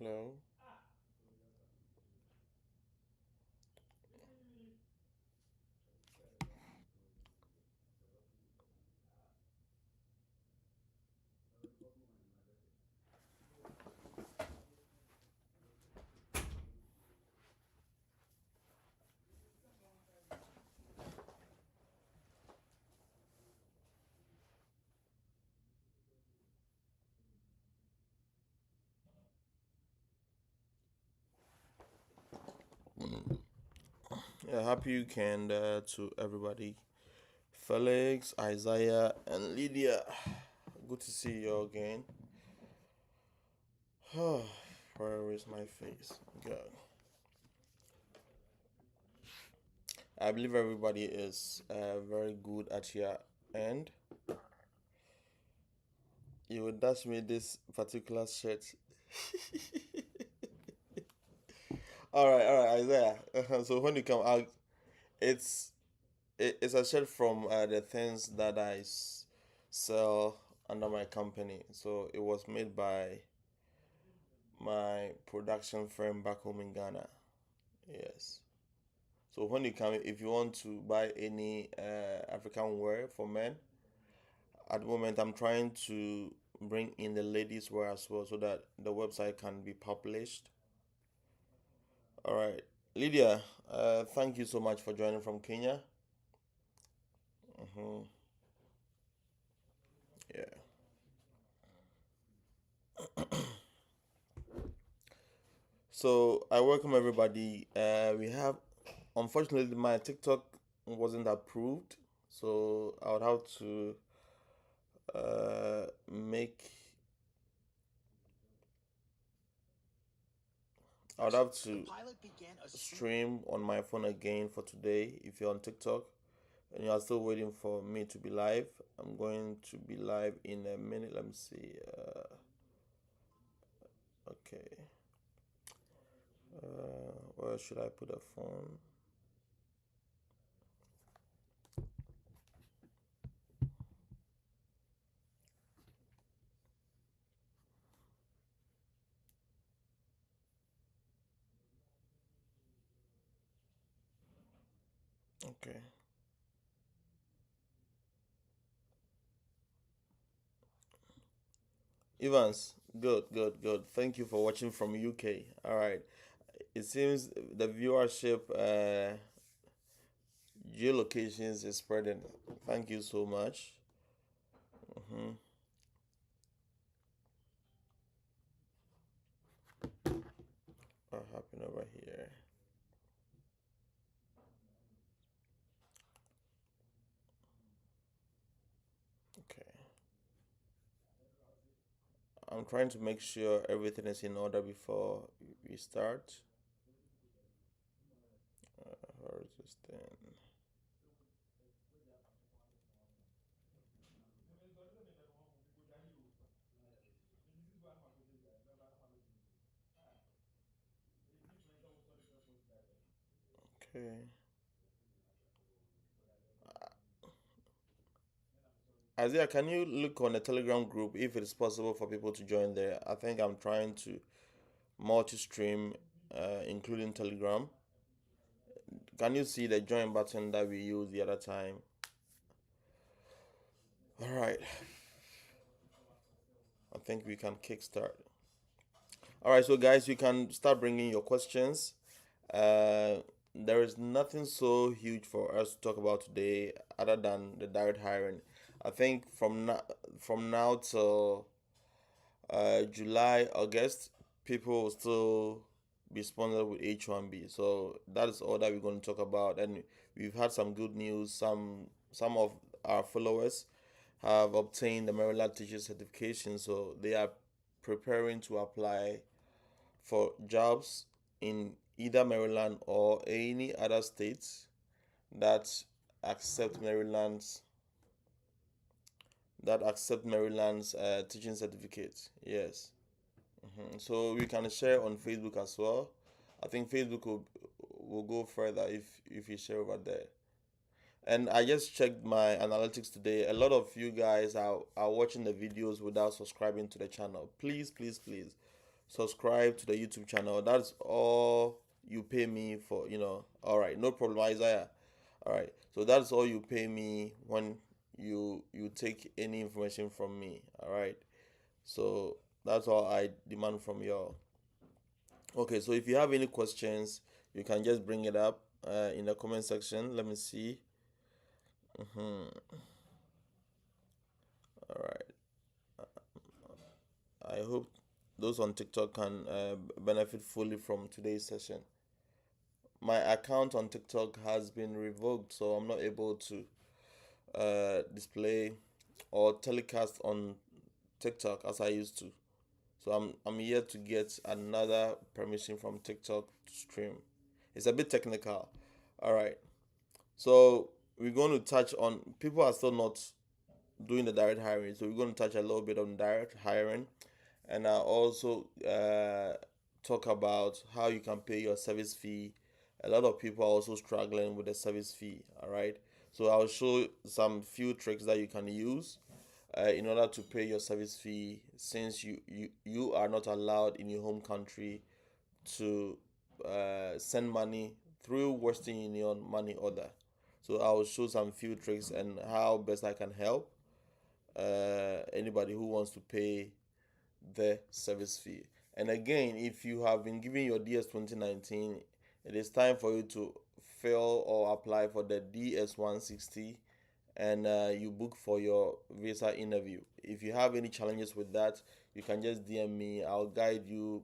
Hello. Yeah, happy weekend to everybody. Felix, Isaiah, and Lydia. Good to see you again. Where is my face? God. I believe everybody is very good at your end. You would dash me this particular shirt. All right, Isaiah. So when you come out, it's it's a shirt from the things that sell under my company. So it was made by my production firm back home in Ghana. Yes. So when you come, if you want to buy any African wear for men, at the moment I'm trying to bring in the ladies wear as well, so that the website can be published. All right, Lydia. Thank you so much for joining from Kenya. hmm Yeah. So I welcome everybody. We have, unfortunately, my TikTok wasn't approved, so I would have to make. I would have to stream on my phone again for today. If you're on TikTok and you are still waiting for me to be live, I'm going to be live in a minute. Let me see. Okay. Where should I put a phone? Okay. Evans, good, good, good. Thank you for watching from UK. All right. It seems the viewership geolocations is spreading. Thank you so much. hmm What happened over here? Okay. I'm trying to make sure everything is in order before we start. Where is this thing? Okay. Isaiah, can you look on the Telegram group if it's possible for people to join there? I think I'm trying to multi-stream, including Telegram. Can you see the join button that we used the other time? All right. I think we can kickstart. All right, so guys, you can start bringing your questions. Uh, there is nothing so huge for us to talk about today, other than the direct hiring. I think from now till July, August, people will still be sponsored with H1B. So that is all that we're going to talk about. And we've had some good news. Some of our followers have obtained the Maryland teacher certification, so they are preparing to apply for jobs in either Maryland or any other states that accept Maryland's teaching certificate. Yes. So we can share on Facebook as well. I think Facebook will go further if you share over there. And I just checked my analytics today. A lot of you guys are watching the videos without subscribing to the channel. Please, please, please, subscribe to the YouTube channel. That's all you pay me for, All right, no problem, Isaiah. All right, so that's all you pay me when you take any information from me. All right, so that's all I demand from y'all. Okay, so if you have any questions, you can just bring it up in the comment section. Let me see. All right, I hope those on TikTok can benefit fully from today's session. My account on TikTok has been revoked, so I'm not able to display or telecast on TikTok as I used to. So I'm yet to get another permission from TikTok to stream. It's a bit technical. All right. So we're going to touch on, people are still not doing the direct hiring. So we're going to touch a little bit on direct hiring, and I'll also talk about how you can pay your service fee. A lot of people are also struggling with the service fee. All right. So I'll show some few tricks that you can use in order to pay your service fee, since you are not allowed in your home country to send money through Western Union money order. So I will show some few tricks and how best I can help anybody who wants to pay the service fee. And again, if you have been given your DS 2019, it is time for you to fill or apply for the DS 160, and you book for your visa interview. If you have any challenges with that, you can just DM me. I'll guide you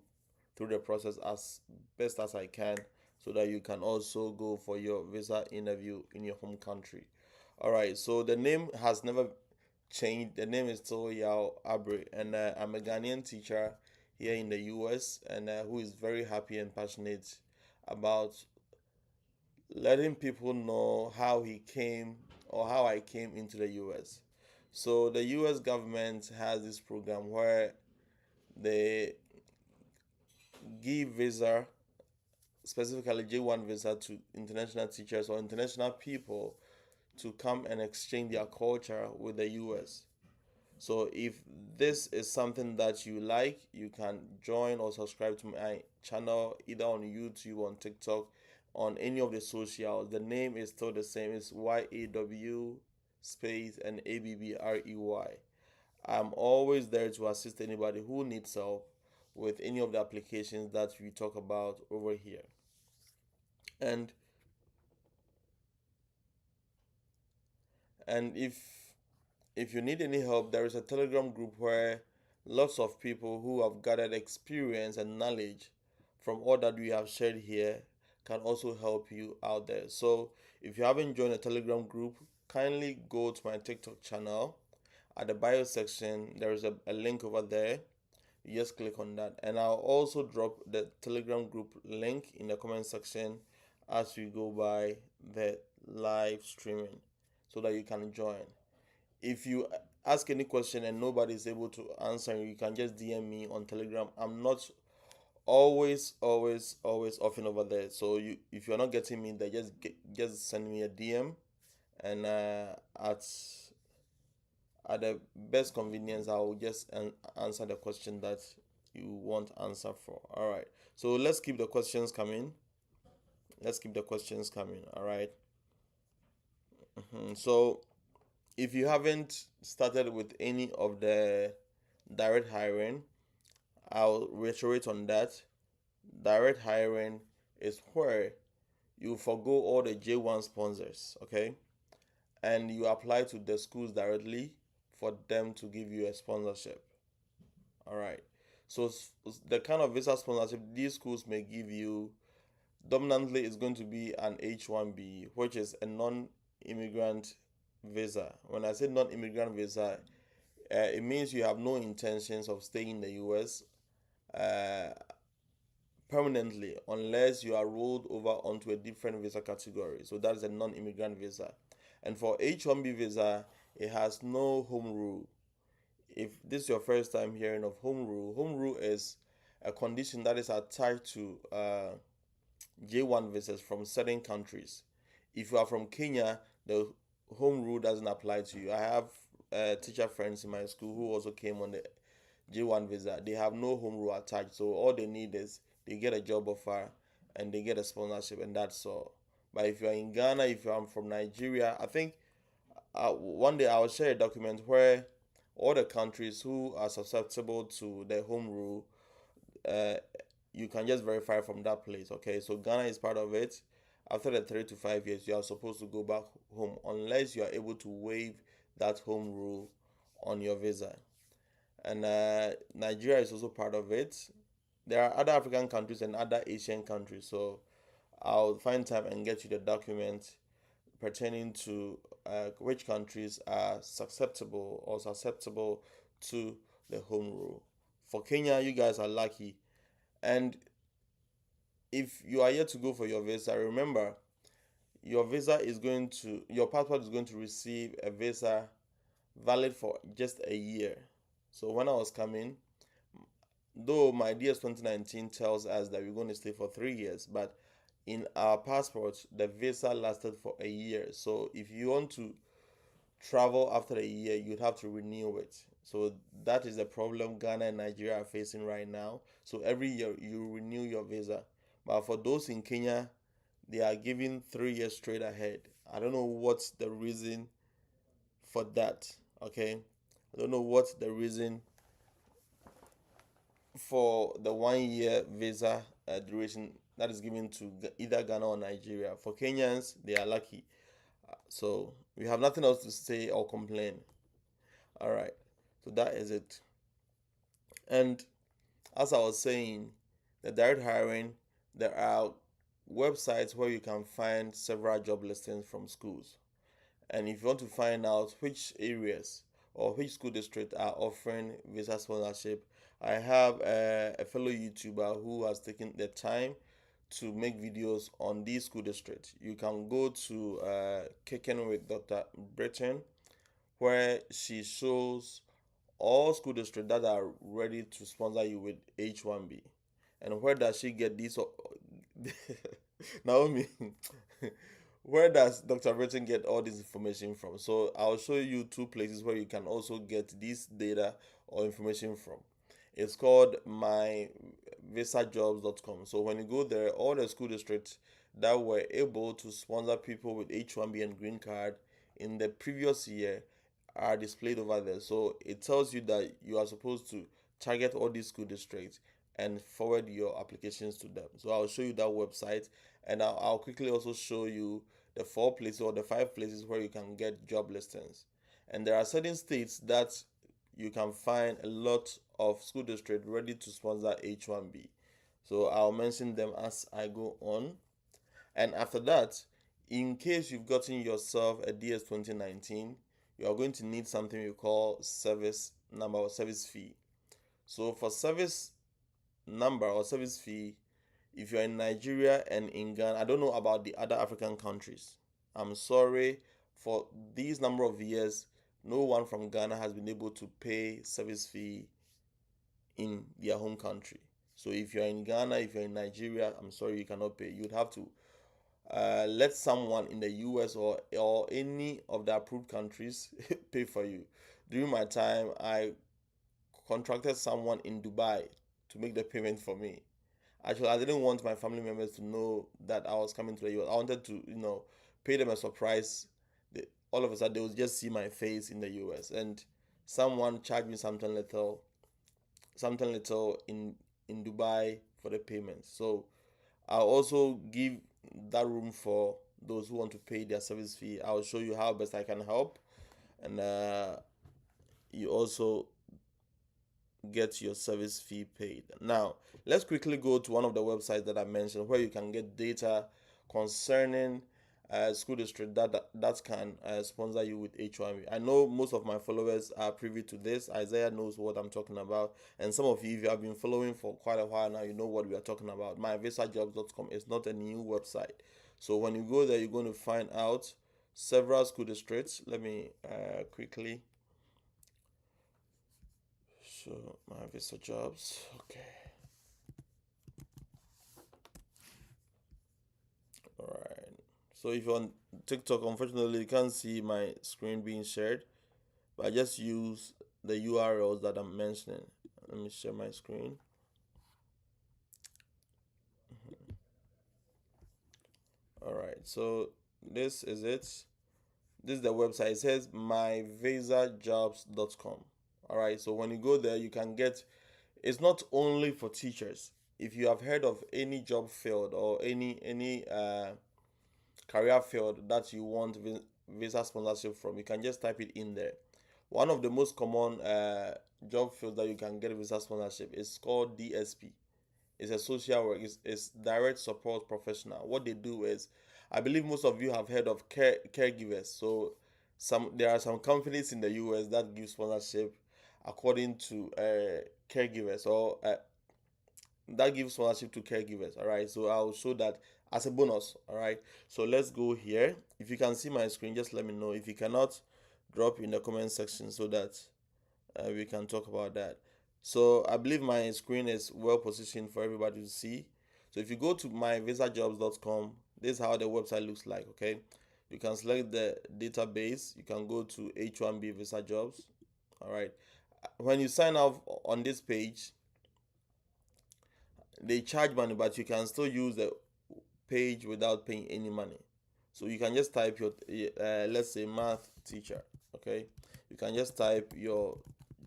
through the process as best as I can, so that you can also go for your visa interview in your home country. All right, so the name has never changed. The name is still Yao Abre, and I'm a Ghanaian teacher here in the US, and who is very happy and passionate about letting people know how he came or how I came into the US. So the US government has this program where they give visa, specifically J1 visa, to international teachers or international people to come and exchange their culture with the US. So if this is something that you like, you can join or subscribe to my channel either on YouTube, on TikTok, on any of the socials. The name is still the same. It's YAW space and ABBREY. I'm always there to assist anybody who needs help with any of the applications that we talk about over here. And and if you need any help, there is a Telegram group where lots of people who have gathered experience and knowledge from all that we have shared here can also help you out there. So if you haven't joined a Telegram group, kindly go to my TikTok channel. At the bio section, there is a link over there. You just click on that, and I'll also drop the Telegram group link in the comment section as we go by the live streaming, so that you can join. If you ask any question and nobody is able to answer, you can just DM me on Telegram. I'm not always often over there. So if you're not getting me there, just send me a DM, and at the best convenience, I will just answer the question that you want answer for. All right. So let's keep the questions coming. All right. So if you haven't started with any of the direct hiring, I'll reiterate on that. Direct hiring is where you forgo all the J1 sponsors, okay? And you apply to the schools directly for them to give you a sponsorship. All right. So the kind of visa sponsorship these schools may give you dominantly is going to be an H1B, which is a non-immigrant visa. When I say non-immigrant visa, it means you have no intentions of staying in the US uh, permanently unless you are rolled over onto a different visa category. So that is a non-immigrant visa. And for H1B visa, it has no home rule. If this is your first time hearing of home rule is a condition that is attached to J1 visas from certain countries. If you are from Kenya, the home rule doesn't apply to you. I have teacher friends in my school who also came on the J1 visa, they have no home rule attached. So all they need is they get a job offer and they get a sponsorship, and that's all. But if you're in Ghana, if you're from Nigeria, I think one day I'll share a document where all the countries who are susceptible to the home rule, uh, you can just verify from that place. Okay, so Ghana is part of it. After the 3 to 5 years, you are supposed to go back home unless you are able to waive that home rule on your visa. And Nigeria is also part of it. There are other African countries and other Asian countries. So I'll find time and get you the document pertaining to which countries are susceptible to the home rule. For Kenya, you guys are lucky. And if you are yet to go for your visa, remember your passport is going to receive a visa valid for just a year. So when I was coming, though my DS 2019 tells us that we're going to stay for 3 years, but in our passports, the visa lasted for a year. So if you want to travel after a year, you'd have to renew it. So that is the problem Ghana and Nigeria are facing right now. So every year you renew your visa. But for those in Kenya, they are giving 3 years straight ahead. I don't know what's the reason for that. Okay, I don't know what's the reason for the 1 year visa duration that is given to either Ghana or Nigeria. For Kenyans, they are lucky. So we have nothing else to say or complain. All right, so that is it. And as I was saying, the direct hiring, there are websites where you can find several job listings from schools. And if you want to find out which areas or which school district are offering visa sponsorship, I have a fellow YouTuber who has taken the time to make videos on these school districts. You can go to Kicking with Dr. Britain, where she shows all school districts that are ready to sponsor you with H1B. And where does she get these? Naomi, where does Dr. Britain get all this information from? So I'll show you two places where you can also get this data or information from. It's called myvisajobs.com. So when you go there, all the school districts that were able to sponsor people with H1B and green card in the previous year are displayed over there. So it tells you that you are supposed to target all these school districts and forward your applications to them. So I'll show you that website, and I'll quickly also show you the 4 places or the 5 places where you can get job listings. And there are certain states that you can find a lot of school districts ready to sponsor H1B. So I'll mention them as I go on. And after that, in case you've gotten yourself a DS 2019, you are going to need something we call service number or service fee. So for service number or service fee, if you're in Nigeria and in Ghana, I don't know about the other African countries. I'm sorry, for these number of years, no one from Ghana has been able to pay service fee in their home country. So if you're in Ghana, if you're in Nigeria, I'm sorry, you cannot pay. You'd have to let someone in the US or any of the approved countries pay for you. During my time, I contracted someone in Dubai to make the payment for me. Actually, I didn't want my family members to know that I was coming to the US. I wanted to, pay them a surprise. All of a sudden, they would just see my face in the US, and someone charged me something little in Dubai for the payment. So I'll also give that room for those who want to pay their service fee. I'll show you how best I can help, and you also get your service fee paid. Now, let's quickly go to one of the websites that I mentioned where you can get data concerning school district that can sponsor you with H1B. I know most of my followers are privy to this. Isaiah knows what I'm talking about, and some of you, if you have been following for quite a while now, you know what we are talking about. Myvisajobs.com is not a new website. So when you go there, you're going to find out several school districts. Let me quickly show my visa jobs. Okay. All right. So if you're on TikTok, unfortunately, you can't see my screen being shared, but I just use the URLs that I'm mentioning. Let me share my screen. All right, so this is it. This is the website. It says myvisajobs.com. All right, so when you go there, you can get, it's not only for teachers. If you have heard of any job field or any career field that you want visa sponsorship from, you can just type it in there. One of the most common job fields that you can get visa sponsorship is called DSP. It's a social work. It's direct support professional. What they do is, I believe most of you have heard of caregivers. So there are some companies in the US that give sponsorship according to caregivers, or that gives sponsorship to caregivers. All right, so I'll show that as a bonus. All right, so let's go here. If you can see my screen, just let me know. If you cannot, drop in the comment section so that we can talk about that. So I believe my screen is well positioned for everybody to see. So if you go to myvisajobs.com, this is how the website looks like. Okay, you can select the database. You can go to H1B visa jobs. All right, when you sign up on this page, they charge money, but you can still use the page without paying any money. So you can just type your let's say math teacher. Okay, you can just type your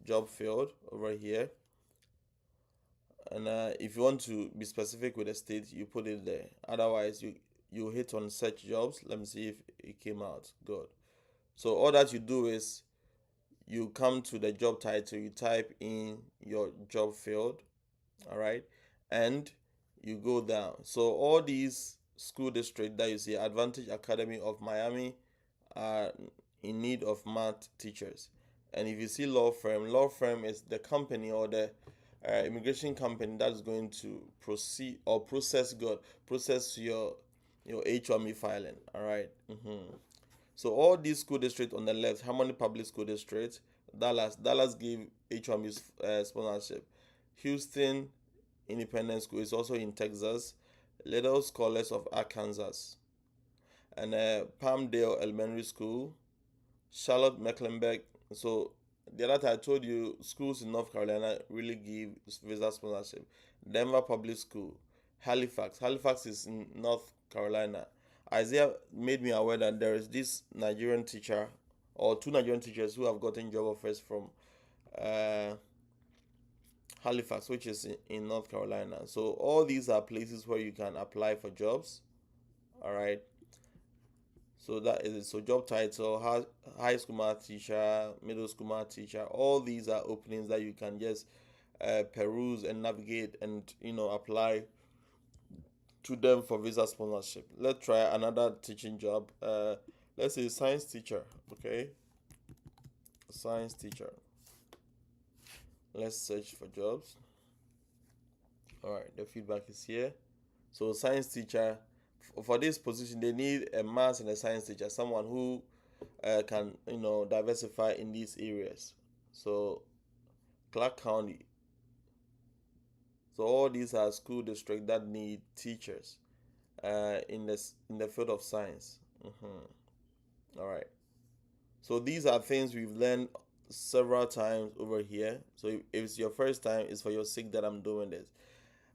job field over here, and if you want to be specific with the state, you put it there. Otherwise, you hit on search jobs. Let me see if it came out. Good. So all that you do is you come to the job title, you type in your job field, all right, and you go down. So all these school districts that you see, Advantage Academy of Miami, are in need of math teachers. And if you see law firm is the company or the immigration company that's going to proceed or process your H1B filing. All right. So all these school districts on the left, Harmony Public School District, Dallas gave H1B sponsorship. Houston Independent School is also in Texas. Little Scholars of Arkansas, and Palmdale Elementary School, Charlotte Mecklenburg. So the other time I told you schools in North Carolina really give visa sponsorship. Denver Public School, Halifax. Halifax is in North Carolina. Isaiah made me aware that there is this Nigerian teacher or two Nigerian teachers who have gotten job offers from uh, Halifax, which is in North Carolina. So all these are places where you can apply for jobs. All right. So that is it. So job title, high school math teacher, middle school math teacher. All these are openings that you can just peruse and navigate and apply to them for visa sponsorship. Let's try another teaching job. Let's say science teacher. Okay, science teacher. Let's search for jobs. All right, the feedback is here. So science teacher, for this position, they need a math and a science teacher, someone who can diversify in these areas. So Clark County. So all these are school districts that need teachers in the field of science. All right. So these are things we've learned several times over here. So if it's your first time, it's for your sake that I'm doing this.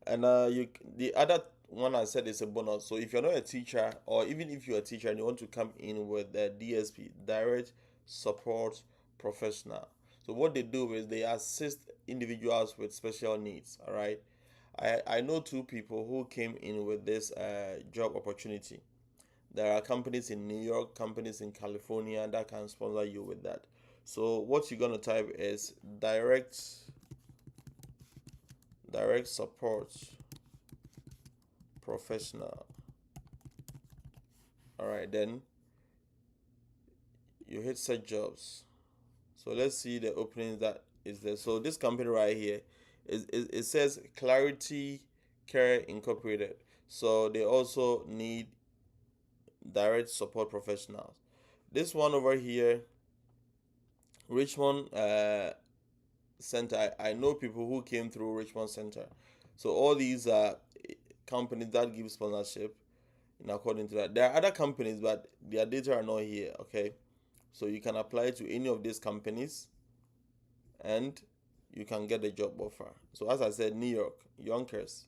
And the other one I said is a bonus. So if you're not a teacher, or even if you're a teacher and you want to come in with the DSP, direct support professional. So what they do is they assist individuals with special needs. All right. I know two people who came in with this job opportunity. There are companies in New York, companies in California that can sponsor you with that. So what you're gonna type is direct support professional. All right, then you hit search jobs. So let's see the openings that is there. So this company right here it says Clarity Care Incorporated. So they also need direct support professionals. This one over here, Richmond Center. I know people who came through Richmond Center. So all these are companies that give sponsorship. And according to that, there are other companies, but their data are not here. Okay, so you can apply to any of these companies, and you can get a job offer. So as I said, New York, Yonkers,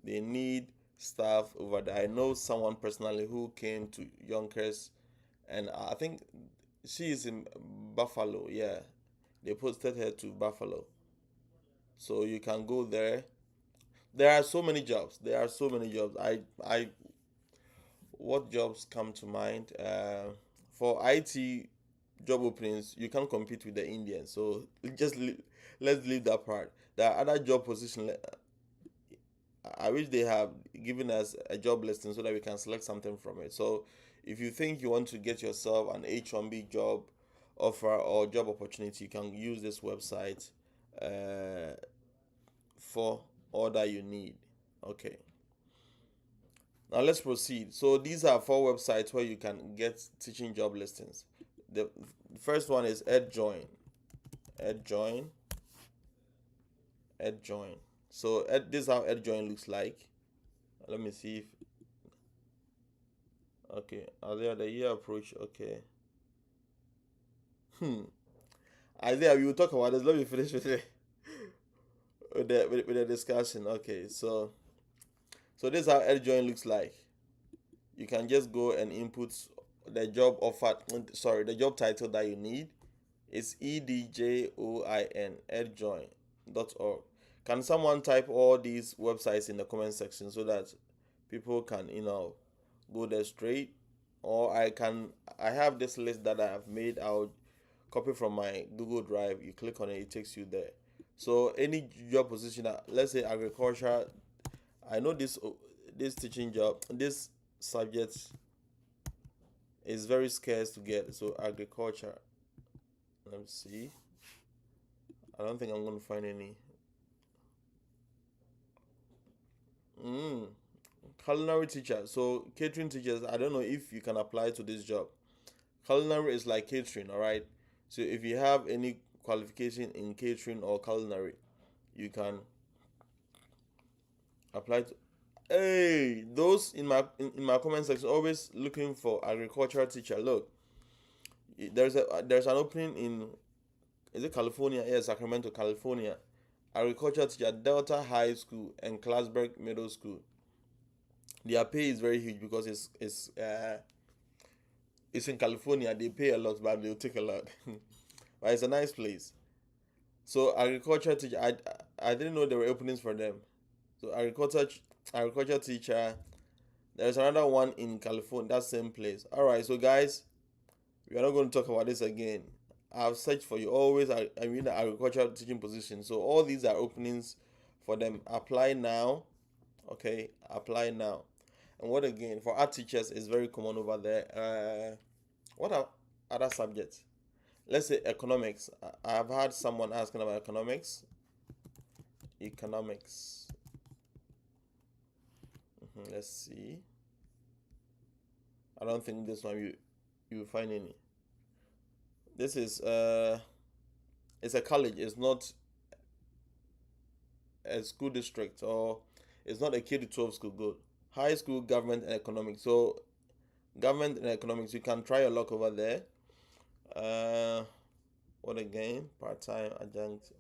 they need staff over there. I know someone personally who came to Yonkers, and I think she is in Buffalo. Yeah, they posted her to Buffalo, so you can go there. There are so many jobs. There are so many jobs. What jobs come to mind? For IT job openings, you can't compete with the Indians. So let's leave that part. There are other job positions. I wish they have given us a job listing so that we can select something from it. So if you think you want to get yourself an H1B job offer or job opportunity, you can use this website uh, for all that you need. Okay. Now let's proceed. So these are four websites where you can get teaching job listings. The first one is EdJoin. EdJoin. EdJoin. So this is how EdJoin looks like. Let me see if okay. Are there the year approach? Okay. Hmm. Isaiah, we will talk about this. Let me finish with with the discussion. Okay. So this is how EdJoin looks like. You can just go and input the job offer. Sorry, the job title that you need. It's EDJOIN, edjoin.org. Can someone type all these websites in the comment section so that people can, go there straight? Or I have this list that I have made. I'll copy from my Google Drive. You click on it, it takes you there. So any job position, let's say agriculture, I know this teaching job, this subject is very scarce to get. So agriculture, let me see. I don't think I'm going to find any. Mm, Culinary teacher. So catering teachers, I don't know if you can apply to this job. Culinary is like catering, all right? So if you have any qualification in catering or culinary, you can apply to. Hey, those in my comment section always looking for agricultural teacher. Look, there's an opening in, is it California? Yes, Sacramento, California. Agriculture teacher, Delta High School and Classburg Middle School. Their pay is very huge because it's in California. They pay a lot, but they'll take a lot. But it's a nice place. So agriculture teacher, I didn't know there were openings for them. So agriculture teacher. There's another one in California, that same place. All right, so guys, we are not going to talk about this again. I've searched for you always. I mean, the agricultural teaching position. So all these are openings for them. Apply now. Okay, apply now. And what again for art teachers is very common over there. What are other subjects? Let's say economics. I've had someone asking about economics. Economics. Let's see. I don't think this one you will find any. This is it's a college. It's not a school district, or it's not a K to 12 school. Good. High school government and economics. So government and economics, you can try your luck over there. What again? Part-time adjunct,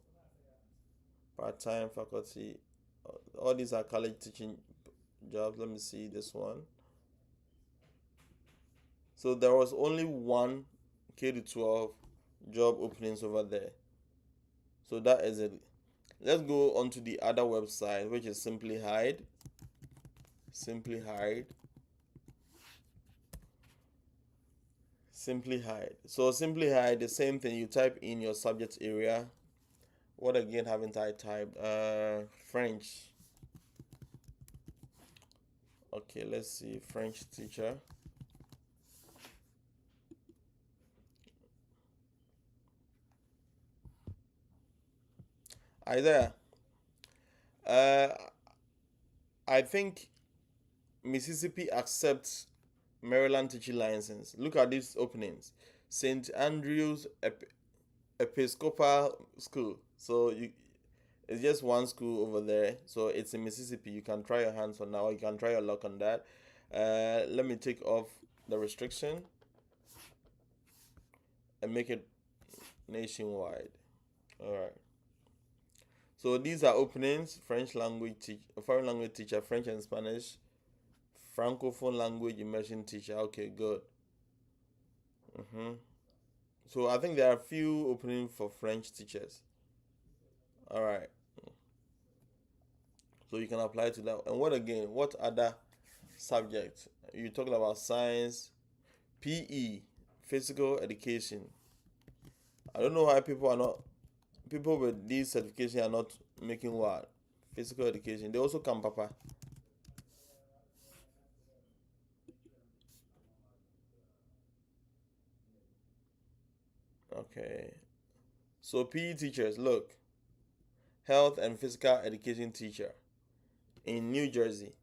part-time faculty. All these are college teaching jobs. Let me see this one. So there was only one K to 12 job openings over there. So that is it. Let's go on to the other website, which is Simply Hide. Simply Hide. Simply Hide. So Simply Hide, the same thing. You type in your subject area. What again haven't I typed? French. Okay, let's see. French teacher. Isaiah. Uh, I think Mississippi accepts Maryland teaching license. Look at these openings. St. Andrew's Episcopal School. So it's just one school over there. So it's in Mississippi. You can try your hands on now. You can try your luck on that. Let me take off the restriction and make it nationwide. All right. So these are openings: foreign language teacher, French and Spanish, francophone language immersion teacher. Okay, good. So I think there are a few openings for French teachers. All right. So you can apply to that. And what again? What other subjects? You talking about science, PE, physical education. I don't know why people with these certifications are not making what? Physical education. They also come, Papa. Okay. So PE teachers, look, health and physical education teacher in New Jersey.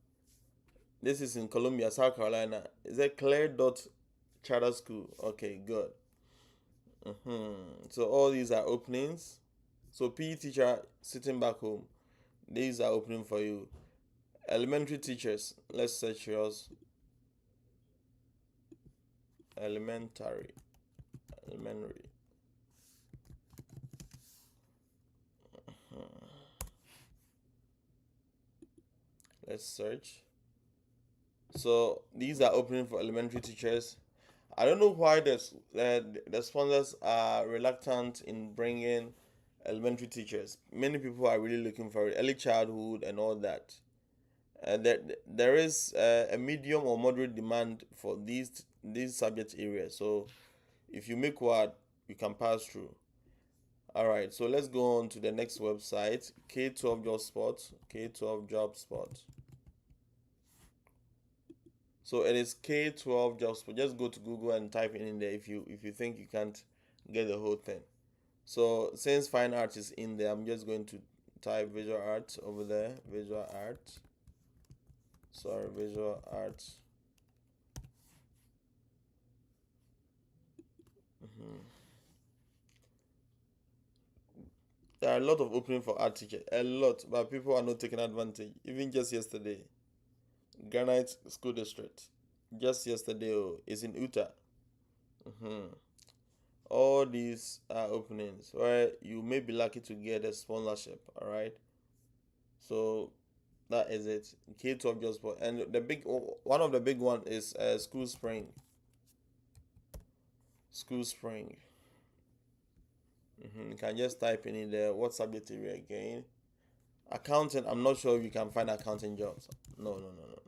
This is in Columbia, South Carolina. Is that Claire Dot Charter School? Okay, good. So all these are openings. So PE teacher sitting back home, these are opening for you. Elementary teachers, let's search yours. Elementary, elementary. Let's search. So these are opening for elementary teachers. I don't know why the sponsors are reluctant in bringing elementary teachers. Many people are really looking for it, early childhood and all that. There is a medium or moderate demand for these subject areas. So if you make what, you can pass through. All right, so let's go on to the next website, K12 Job Spot. K12 Job Spot. So it is K12 Job Spot. Just go to Google and type it in there if you think you can't get the whole thing. So since fine art is in there, I'm just going to type visual art over there. Visual art. Sorry, visual art. There are a lot of opening for art teachers, a lot, but people are not taking advantage. Even just yesterday, Granite School District, just yesterday, is in Utah. Mhm. All these are openings where you may be lucky to get a sponsorship. All right, so that is it. K12 just for, and the big one of the big one is School Spring. School Spring. You can just type in there. What subject area again? Accounting. I'm not sure if you can find accounting jobs. No, no, no, no.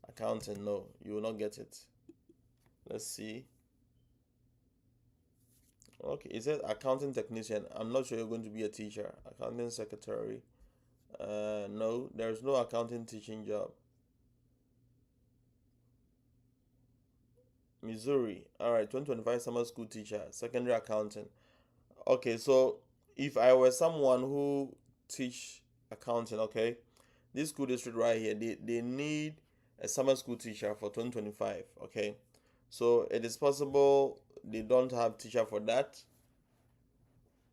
Accounting, no, you will not get it. Let's see. Okay, it says accounting technician. I'm not sure you're going to be a teacher. Accounting secretary. No, there's no accounting teaching job. Missouri. All right, 2025 summer school teacher, secondary accounting. Okay, so if I were someone who teach accounting, okay, this school district right here, they need a summer school teacher for 2025, okay? So it is possible they don't have teacher for that.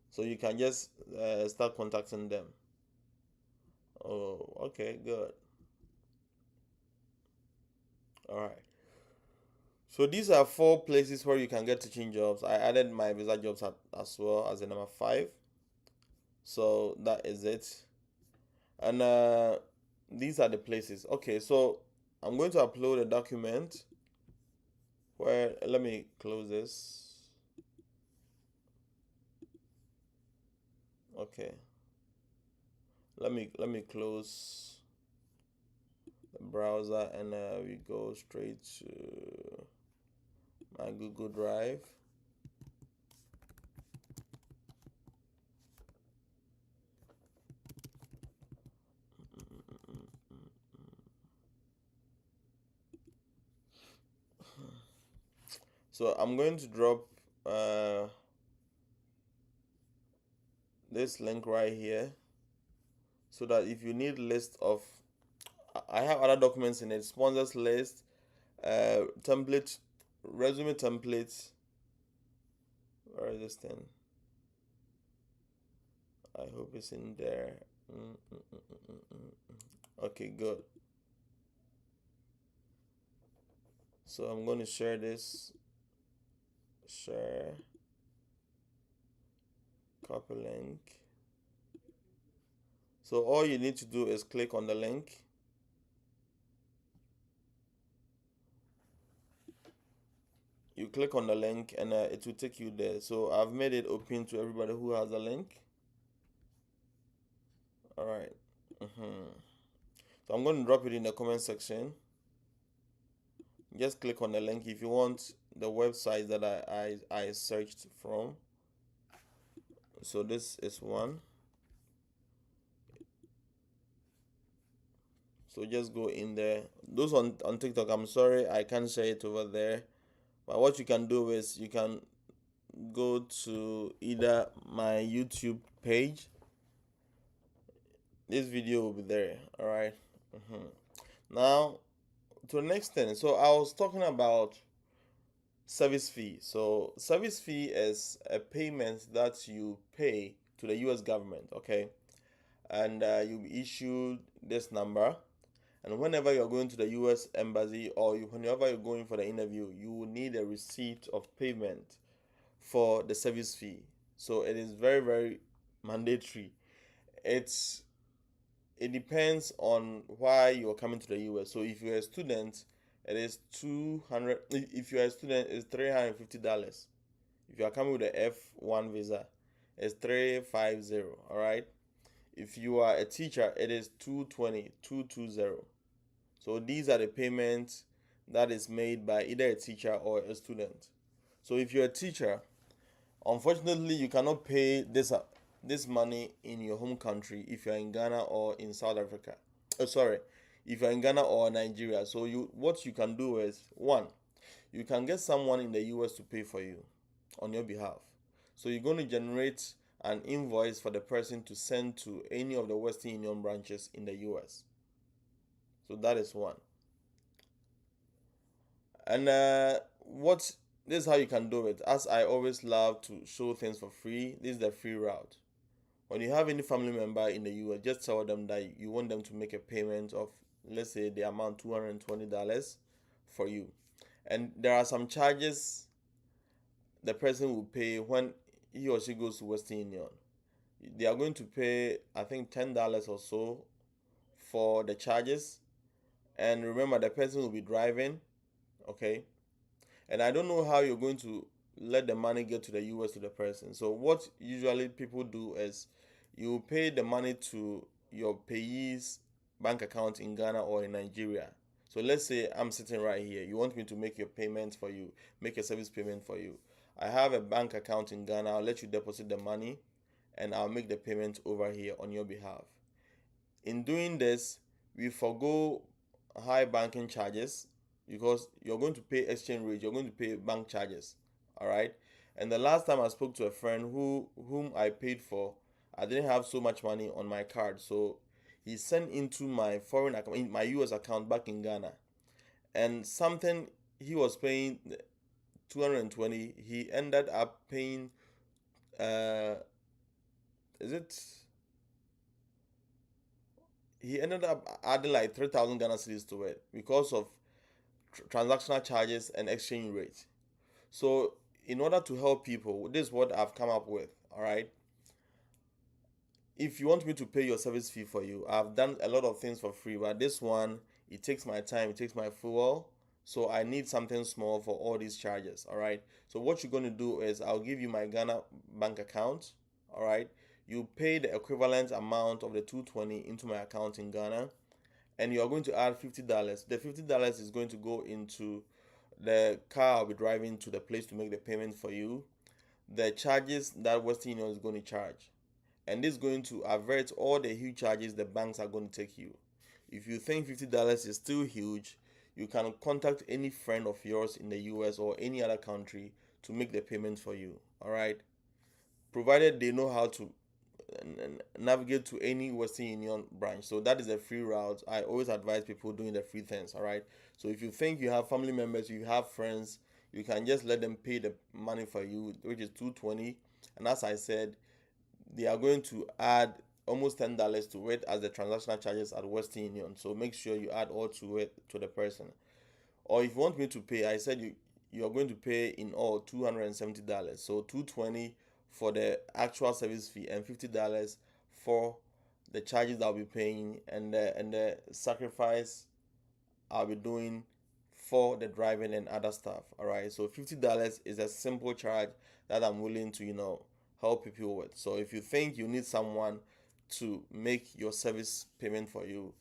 So you can just start contacting them. Oh, okay, good. All right. So these are four places where you can get teaching jobs. I added my visa jobs as well as the number five. So that is it. And these are the places. Okay, so I'm going to upload a document where, let me close this. Okay. Let me close the browser and we go straight to my Google Drive. So I'm going to drop this link right here so that if you need list of, I have other documents in it, sponsors list, template, resume templates. Where is this thing? I hope it's in there. Okay, good. So I'm going to share this. Share. Copy link. So all you need to do is click on the link. You click on the link and it will take you there. So I've made it open to everybody who has a link. All right. So I'm going to drop it in the comment section. Just click on the link if you want the website that I searched from. So this is one. So just go in there. Those on TikTok, I'm sorry I can't share it over there. But what you can do is you can go to either my YouTube page. This video will be there. All right. Now to the next thing. So I was talking about service fee. So service fee is a payment that you pay to the U.S. government. Okay, and you'll be issued this number. And whenever you're going to the U.S. embassy or whenever you're going for the interview, you will need a receipt of payment for the service fee. So it is very, very mandatory. It's it depends on why you're coming to the US. So if you're a student, it is 200. If you're a student, it's $350. If you are coming with the F1 visa, it's 350. All right. If you are a teacher, it is 220. So these are the payments that is made by either a teacher or a student. So if you're a teacher, unfortunately, you cannot pay this money in your home country if you're in Ghana or in South Africa. Oh, sorry, if you're in Ghana or Nigeria. So what you can do is, one, you can get someone in the US to pay for you on your behalf. So you're going to generate an invoice for the person to send to any of the Western Union branches in the US. So that is one. And what this is how you can do it. As I always love to show things for free, this is the free route. When you have any family member in the US, just tell them that you want them to make a payment of, let's say, the amount $220 for you. And there are some charges the person will pay when he or she goes to Western Union. They are going to pay, I think, $10 or so for the charges. And remember, the person will be driving, okay? And I don't know how you're going to let the money get to the US to the person. So what usually people do is you pay the money to your payee's bank account in Ghana or in Nigeria. So let's say I'm sitting right here. You want me to make your payment for you, make a service payment for you. I have a bank account in Ghana. I'll let you deposit the money and I'll make the payment over here on your behalf. In doing this, we forgo high banking charges because you're going to pay exchange rate, you're going to pay bank charges. All right. And the last time I spoke to a friend whom I paid for, I didn't have so much money on my card. So he sent into my foreign account, in my US account back in Ghana. And something he was paying 220, he ended up paying is it he ended up adding like 3,000 Ghana cedis to it because of transactional charges and exchange rate. So, in order to help people, this is what I've come up with. All right. If you want me to pay your service fee for you, I've done a lot of things for free, but this one, it takes my time, it takes my fuel. So, I need something small for all these charges. All right. So, what you're going to do is I'll give you my Ghana bank account. All right. You pay the equivalent amount of the 220 into my account in Ghana, and you are going to add $50. The $50 is going to go into the car I'll be driving to the place to make the payment for you, the charges that Western Union is going to charge. And this is going to avert all the huge charges the banks are going to take you. If you think $50 is still huge, you can contact any friend of yours in the US or any other country to make the payment for you. All right. Provided they know how to navigate to any Western Union branch. So that is a free route. I always advise people doing the free things. All right. So if you think you have family members, you have friends, you can just let them pay the money for you, which is 220. And as I said, they are going to add almost $10 to it as the transactional charges at Western Union. So make sure you add all to it to the person. Or if you want me to pay, I said you are going to pay in all $270. So 220 for the actual service fee and $50 for the charges I'll be paying, and the sacrifice I'll be doing for the driving and other stuff. All right. So $50 is a simple charge that I'm willing to, help people with. So if you think you need someone to make your service payment for you,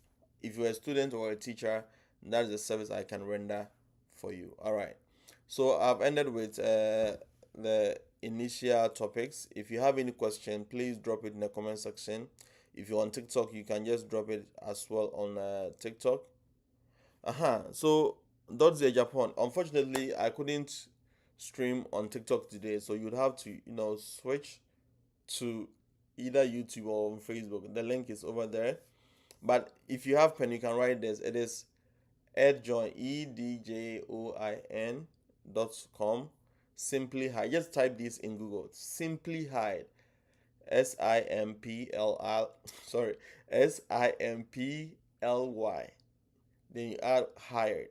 if you're a student or a teacher, that is the service I can render for you. All right. So I've ended with the initial topics. If you have any question, please drop it in the comment section. If you're on TikTok, you can just drop it as well on TikTok. So that's the Japan. Unfortunately, I couldn't stream on TikTok today, so you'd have to, switch to either YouTube or on Facebook. The link is over there. But if you have pen, you can write this. It is edjoin edjoin.com. Simply hide. Just type this in Google. Simply hide. SIMPLI. Sorry, SIMPLY. Then you add hired,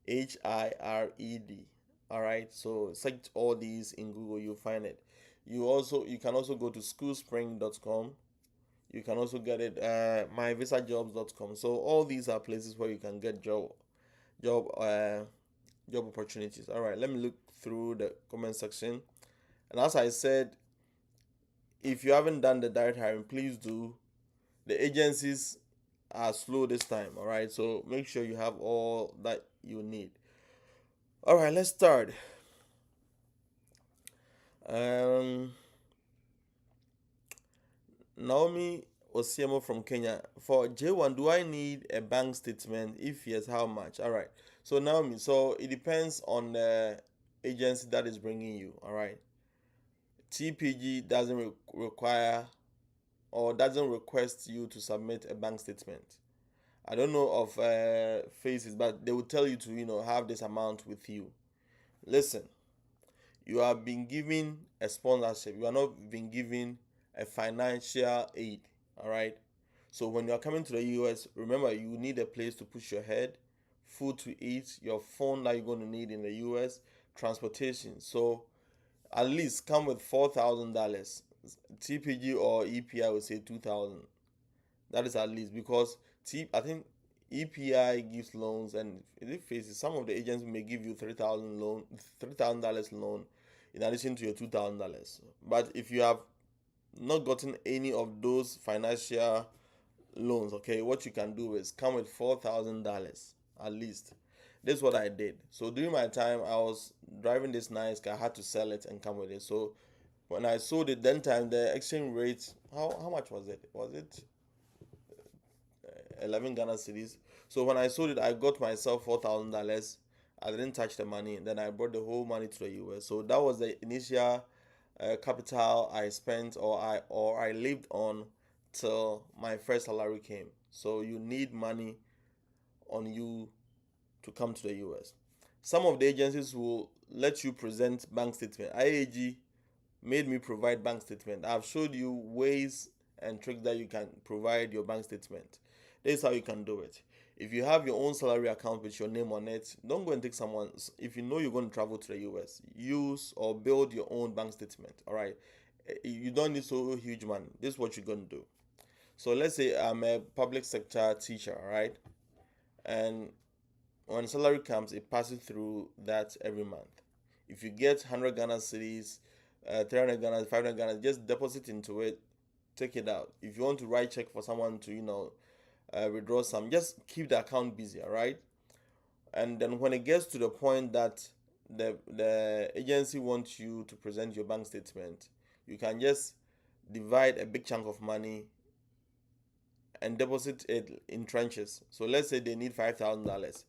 HIRED. All right. So search all these in Google. You'll find it. You can also go to schoolspring.com. You can also get it myvisajobs.com. So all these are places where you can get job opportunities. All right, let me look through the comment section. And as I said, if you haven't done the direct hiring, please do. The agencies are slow this time. All right, so make sure you have all that you need. All right, let's start. Naomi Osiemo from Kenya. For J1, do I need a bank statement? If yes, how much? All right. So Naomi, so it depends on the agency that is bringing you. All right. TPG doesn't require or doesn't request you to submit a bank statement. I don't know of faces, but they will tell you to have this amount with you. Listen, you have been given a sponsorship. You are not being given a financial aid. All right. So when you are coming to the US, remember you need a place to put your head, food to eat, your phone that you're going to need in the US, transportation. So at least come with $4,000. TPG or EPI would say 2,000. That is at least, because I think EPI gives loans, and in this case, some of the agents may give you $3,000 loan in addition to your $2,000. But if you have not gotten any of those financial loans, okay, what you can do is come with $4,000 at least. This is what I did. So during my time, I was driving this nice car. I had to sell it and come with it. So when I sold it, then time the exchange rate, how much was it? Was it 11 Ghana cedis? So when I sold it, I got myself $4,000. I didn't touch the money. Then I brought the whole money to the US. So that was the initial capital I spent or I lived on till my first salary came. So you need money on you to come to the US. Some of the agencies will let you present bank statement. IAG made me provide bank statement. I've showed you ways and tricks that you can provide your bank statement. This is how you can do it. If you have your own salary account with your name on it, don't go and take someone's. If you know you're going to travel to the US, use or build your own bank statement. All right. You don't need so huge money. This is what you're going to do. So let's say I'm a public sector teacher, all right? And when salary comes, it passes through that every month. If you get 100 Ghana cedis, 300 Ghana, 500 Ghana, just deposit into it, take it out. If you want to write check for someone to, withdraw some, just keep the account busy, all right? And then when it gets to the point that the agency wants you to present your bank statement, you can just divide a big chunk of money and deposit it in tranches. So let's say they need $5,000.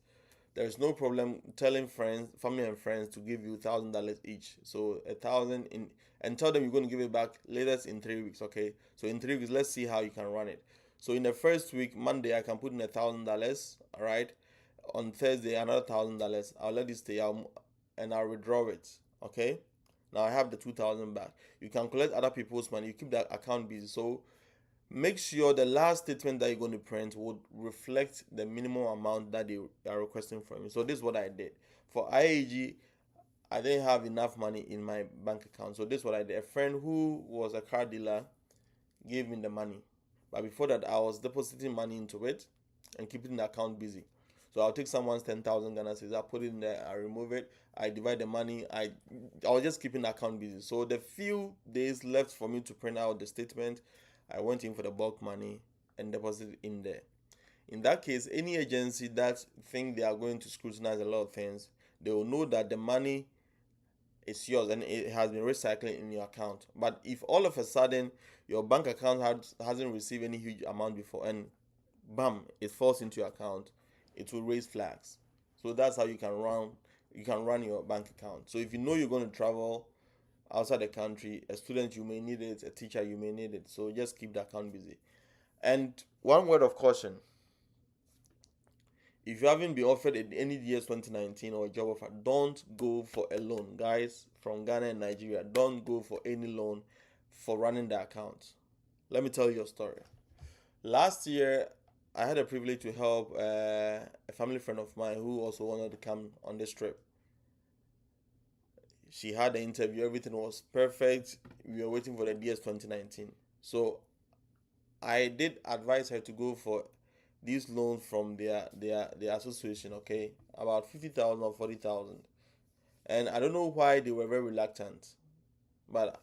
There's no problem telling friends, family and friends to give you $1,000 each. So 1,000 in, and tell them you're going to give it back latest in 3 weeks. Okay. So in 3 weeks, let's see how you can run it. So in the first week, Monday, I can put in $1,000. All right. On Thursday, another $1,000. I'll let it stay out and I'll withdraw it. Okay. Now I have the 2,000 back. You can collect other people's money. You keep that account busy. So make sure the last statement that you're going to print would reflect the minimum amount that they are requesting from you. So this is what I did. For IAG, I didn't have enough money in my bank account. So this is what I did. A friend who was a car dealer gave me the money. But before that, I was depositing money into it and keeping the account busy. So I'll take someone's 10,000 Ghana cedis, I put it in there, I remove it, I divide the money. I was just keeping the account busy. So the few days left for me to print out the statement, I went in for the bulk money and deposited in there. In that case, any agency that think they are going to scrutinize a lot of things, they will know that the money is yours and it has been recycled in your account. But if all of a sudden your bank account hasn't received any huge amount before and bam, it falls into your account, it will raise flags. So that's how you can run your bank account. So if you know you're going to travel outside the country, a student you may need it, a teacher you may need it. So just keep the account busy. And one word of caution: if you haven't been offered any DS 2019 or a job offer, don't go for a loan, guys. From Ghana and Nigeria, don't go for any loan for running the account. Let me tell you a story. Last year, I had a privilege to help a family friend of mine who also wanted to come on this trip. She had the interview, everything was perfect. We were waiting for the DS 2019. So I did advise her to go for these loans from their association, okay, about 50,000 or 40,000. And I don't know why they were very reluctant, but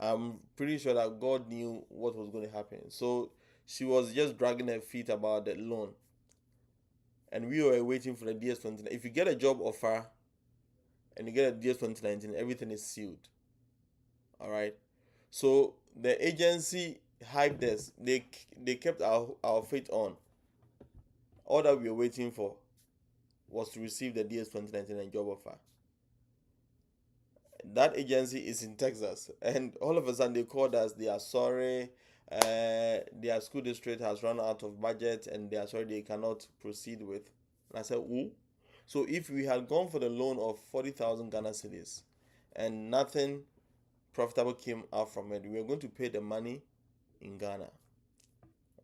I'm pretty sure that God knew what was going to happen. So she was just dragging her feet about the loan, and we were waiting for the DS 2019. If you get a job offer and you get a DS 2019, everything is sealed. All right. So the agency hyped us. They kept our faith on. All that we were waiting for was to receive the DS 2019 and job offer. That agency is in Texas, and all of a sudden they called us. They are sorry. Their school district has run out of budget, and they are sorry they cannot proceed with. And I said, "Who?" So if we had gone for the loan of 40,000 Ghana cedis, and nothing profitable came out from it, we were going to pay the money in Ghana.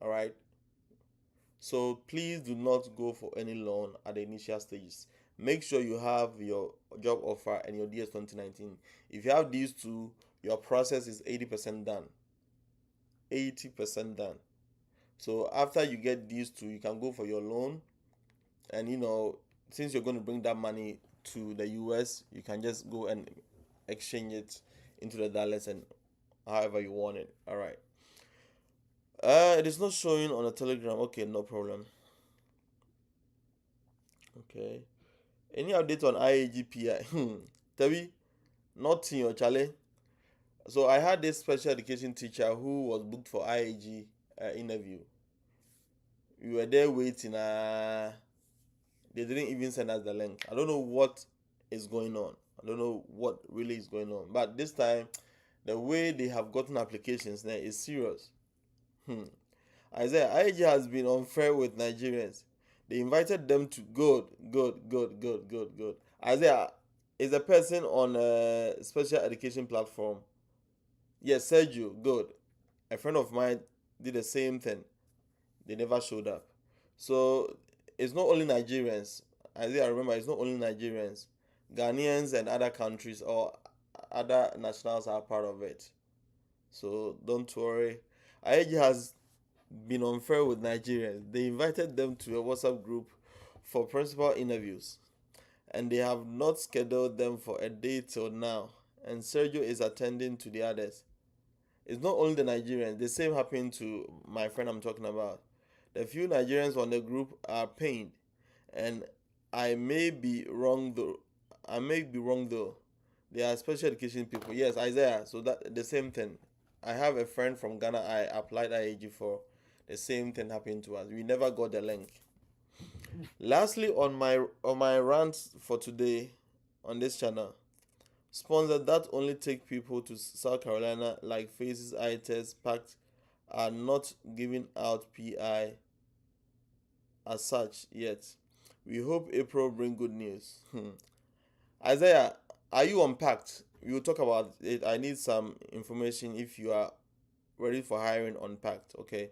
All right. So please do not go for any loan at the initial stages. Make sure you have your job offer and your DS 2019. If you have these two, your process is 80% done. 80% done. So after you get these two, you can go for your loan. And since you're going to bring that money to the US, you can just go and exchange it into the dollars and however you want it. All right. It is not showing on a Telegram. Okay, no problem. Okay. Any update on IAGPI? Tabi, not in your chale. So I had this special education teacher who was booked for IAG interview. We were there waiting. They didn't even send us the link. I don't know what is going on. I don't know what really is going on. But this time, the way they have gotten applications now is serious. Isaiah, IAG has been unfair with Nigerians. They invited them to good. Isaiah is a person on a special education platform. Yes, Sergio, good. A friend of mine did the same thing. They never showed up. So it's not only Nigerians. Isaiah, remember, it's not only Nigerians. Ghanaians and other countries or other nationals are part of it. So don't worry. IAG has been unfair with Nigerians. They invited them to a WhatsApp group for principal interviews, and they have not scheduled them for a day till now. And Sergio is attending to the others. It's not only the Nigerians. The same happened to my friend I'm talking about. The few Nigerians on the group are pained, and I may be wrong though. They are special education people. Yes, Isaiah. So that the same thing. I have a friend from Ghana. I applied IAG for. The same thing happened to us. We never got the link. Lastly, on my rant for today on this channel, sponsors that only take people to South Carolina, like Faces, eye test, packed, are not giving out PI as such yet. We hope April bring good news. Isaiah, are you unpacked? We will talk about it. I need some information if you are ready for hiring unpacked. Okay.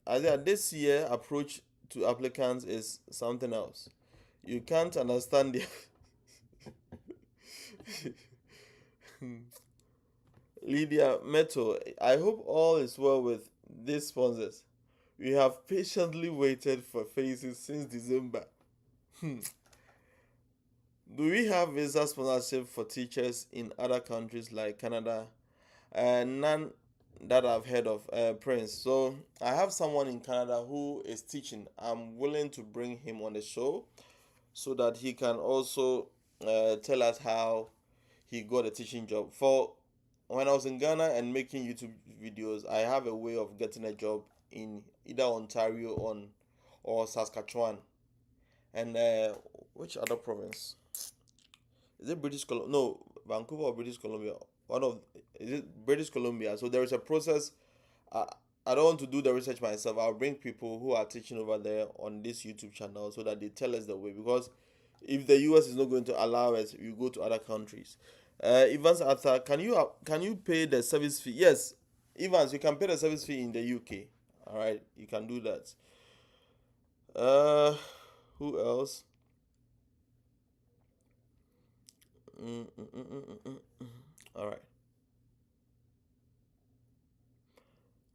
Isaiah, this year approach to applicants is something else. You can't understand the Lydia Meto, I hope all is well with these sponsors. We have patiently waited for faces since December. Hmm. Do we have visa sponsorship for teachers in other countries like Canada? None that I've heard of, Prince. So I have someone in Canada who is teaching. I'm willing to bring him on the show so that he can also tell us how he got a teaching job. For when I was in Ghana and making YouTube videos, I have a way of getting a job in either Ontario on or Saskatchewan. And which other province? Is it British Columbia? No, Vancouver or British Columbia. One of Is it British Columbia? So there is a process. I, I don't want to do the research myself. I'll bring people who are teaching over there on this YouTube channel so that they tell us the way. Because if the US is not going to allow us, we go to other countries. Evans Arthur, can you pay the service fee? Yes, Evans, you can pay the service fee in the UK. All right, you can do that. Uh, who else? Mm, mm, mm, mm, mm, mm, mm. All right.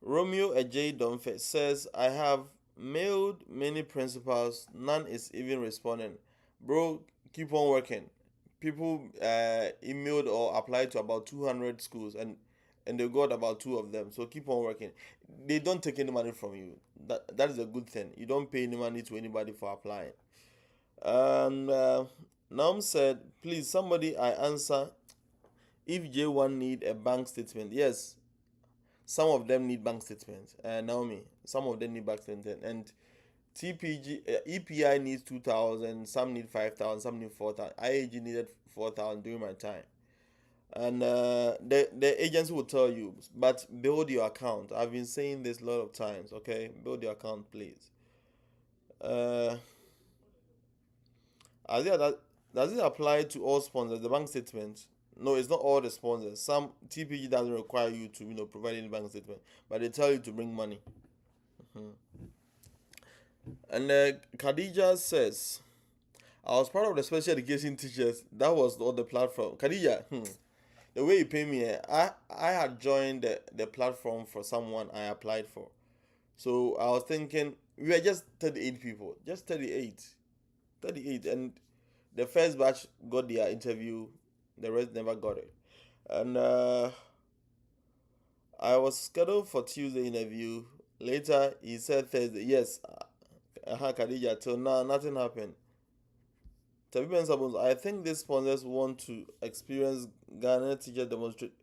Romeo Ajay Dunfe says, I have mailed many principals, none is even responding. Bro, keep on working. People emailed or applied to about 200 schools and they got about two of them. So keep on working. They don't take any money from you. That is a good thing. You don't pay any money to anybody for applying. And Naum said, please, somebody I answer if J1 need a bank statement. Yes, some of them need bank statements. Naomi, some of them need bank statement, and EPI needs 2,000. Some need 5,000. Some need 4,000. IAG needed 4,000 during my time, and the agency will tell you. But build your account. I've been saying this a lot of times. Okay, build your account, please. Uh, does it apply to all sponsors? The bank statement? No, it's not all the sponsors. Some TPG doesn't require you to provide any bank statement, but they tell you to bring money. Mhm. And Khadija says, I was part of the special education teachers. That was on the platform. Khadija, the way you pay me, I had joined the platform for someone I applied for. So I was thinking, we were just 38 people, just 38, 38, and the first batch got their interview, the rest never got it. And I was scheduled for Tuesday interview. Later, he said Thursday. Yes, Khadija. Till now, nothing happened. Tabi Ben Sabons, I think these sponsors want to experience Ghana teacher demonstrate.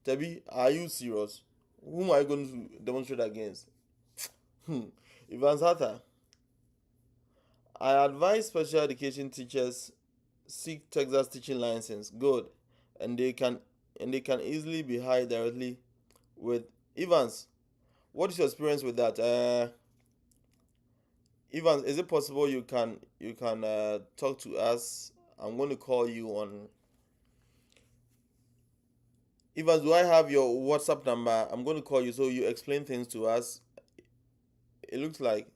Tabi, are you serious? Whom are you going to demonstrate against? Hmm. Ivan Zata, I advise special education teachers seek Texas teaching license. Good, and they can easily be hired directly with Evans. What is your experience with that? Evans, is it possible you can talk to us? I'm going to call you on. Evans, do I have your WhatsApp number? I'm going to call you so you explain things to us. It looks like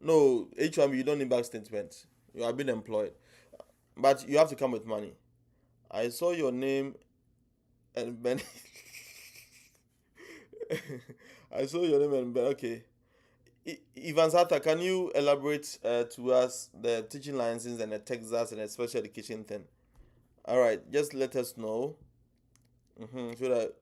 no H1B. You don't need bank statement. You have been employed, but you have to come with money. I saw your name and Ben. I saw your name and Ben. Okay. Ivan Zata, can you elaborate to us the teaching license and the Texas and the special education thing? All right, just let us know. So that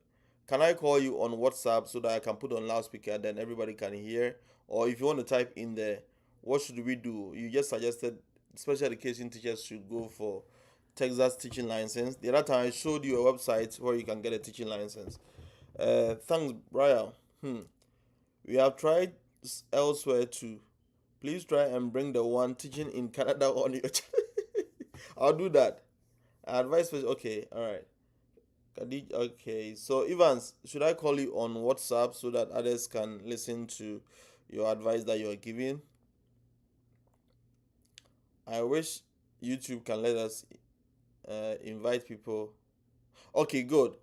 can I call you on WhatsApp so that I can put on loudspeaker, then everybody can hear? Or if you want to type in there, what should we do? You just suggested special education teachers should go for Texas teaching license. The other time I showed you a website where you can get a teaching license. Thanks, Brian. We have tried elsewhere too. Please try and bring the one teaching in Canada on your channel. I'll do that. Advice for okay, all right. Okay, so Evans, should I call you on WhatsApp so that others can listen to your advice that you're giving? I wish YouTube can let us invite people. Okay, good.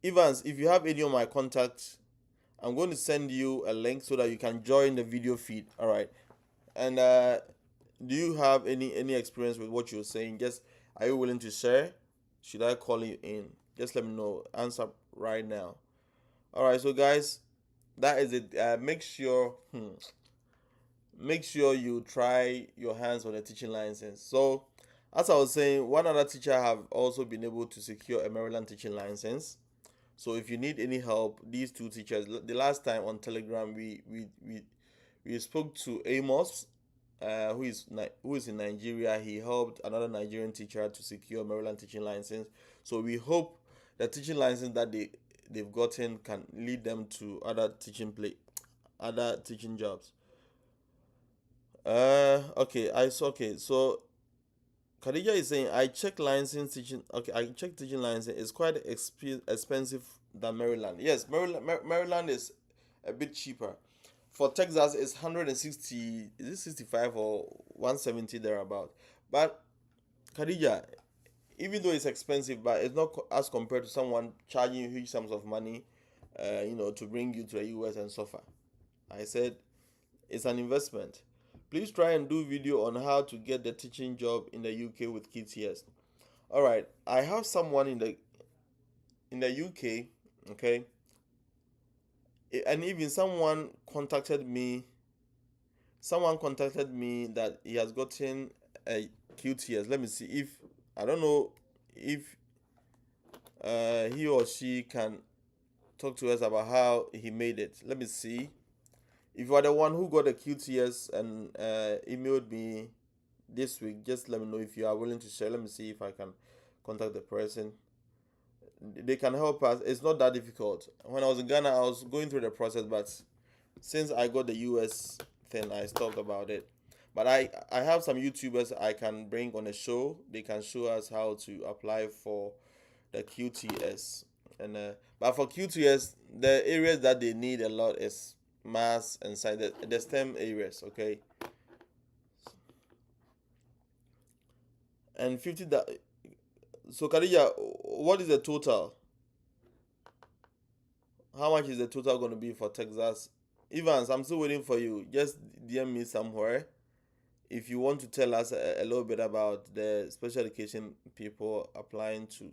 Evans, if you have any of my contacts, I'm going to send you a link so that you can join the video feed. All right. And do you have any experience with what you're saying? Just are you willing to share? Should I call you in? Just let me know. Answer right now. All right, so guys, that is it. Make sure you try your hands on a teaching license. So, as I was saying, one other teacher have also been able to secure a Maryland teaching license. So if you need any help, these two teachers, the last time on Telegram, we spoke to Amos, who is in Nigeria. He helped another Nigerian teacher to secure Maryland teaching license. So we hope the teaching license that they've gotten can lead them to other teaching jobs. Okay. So Khadija is saying I checked license teaching. Okay, I checked teaching license. It's quite expensive than Maryland. Yes, Maryland is a bit cheaper. For Texas, it's 160. Is it 65 or 170 thereabout? But Khadija, even though it's expensive, but it's not as compared to someone charging you huge sums of money, to bring you to the US and suffer. I said it's an investment. Please try and do video on how to get the teaching job in the UK with QTS. All right, I have someone in the UK, okay, and even someone contacted me that he has gotten a QTS. Let me see if I don't know if he or she can talk to us about how he made it. Let me see. If you are the one who got a QTS and emailed me this week, just let me know if you are willing to share. Let me see if I can contact the person. They can help us. It's not that difficult. When I was in Ghana, I was going through the process, but since I got the US thing, I stopped about it. But I have some YouTubers I can bring on a show. They can show us how to apply for the QTS. And but for QTS, the areas that they need a lot is maths and science, the STEM areas. Okay, and 50 that. So Khadija, what is the total? How much is the total going to be for Texas? Evans, I'm still waiting for you. Just DM me somewhere if you want to tell us a little bit about the special education people applying to